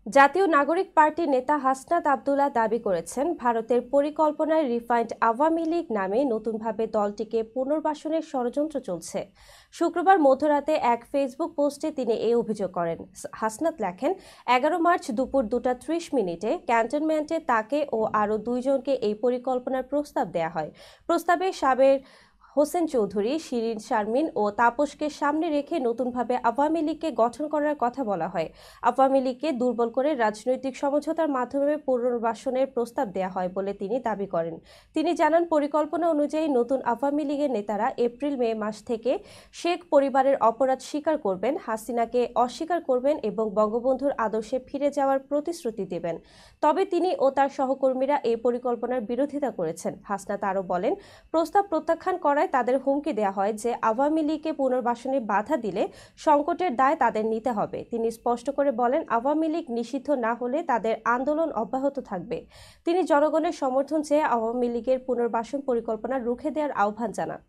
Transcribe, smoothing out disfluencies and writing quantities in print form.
জাতীয় নাগরিক পার্টির নেতা হাসনাত আব্দুল্লাহ দাবি করেছেন, ভারতের পরিকল্পনায় রিফাইন্ড আওয়ামী লীগ নামে নতুনভাবে দলটিকে পুনর্বাসনের ষড়যন্ত্র চলছে। শুক্রবার মধ্যরাতে এক ফেসবুক পোস্টে তিনি এই অভিযোগ করেন। হাসনাত লেখেন, 11 মার্চ দুপুর 2:30 ক্যান্টনমেন্টে তাকে ও আরও 2 জনকে এই পরিকল্পনার প্রস্তাব দেয়া হয়। প্রস্তাবে সাবের হোসেন চৌধুরী, শিরিন শারমিন ও তাপসকে সামনে রেখে নতুনভাবে আওয়ামী লীগকে গঠন করার কথা বলা হয়। আওয়ামী লীগকে দুর্বল করে রাজনৈতিক সমঝোতার মাধ্যমে পুনর্বাসনের প্রস্তাব দেয়া হয় বলে তিনি দাবি করেন। তিনি জানান, পরিকল্পনা অনুযায়ী নতুন আওয়ামী লীগের নেতারা এপ্রিল-মে মাস থেকে শেখ পরিবারের অপরাধ স্বীকার করবেন, হাসিনাকে অস্বীকার করবেন এবং বঙ্গবন্ধুর আদর্শে ফিরে যাওয়ার প্রতিশ্রুতি দেবেন। তবে তিনি ও তার সহকর্মীরা এই পরিকল্পনার বিরোধিতা করেছেন। হাসনাত আরও বলেন, প্রস্তাব প্রত্যাখ্যান করায় তাদের হুমকি দেওয়া হয় যে আওয়ামী লীগকে পুনর্বাসনে বাধা দিলে সংকটের দায় তাদের নিতে হবে। তিনি স্পষ্ট করে বলেন, আওয়ামী লীগ নিষিদ্ধ না হলে তাদের আন্দোলন অব্যাহত থাকবে। তিনি জনগণের সমর্থন চেয়ে আওয়ামী লীগের পুনর্বাসন পরিকল্পনা রুখে দেওয়ার আহ্বান জানান।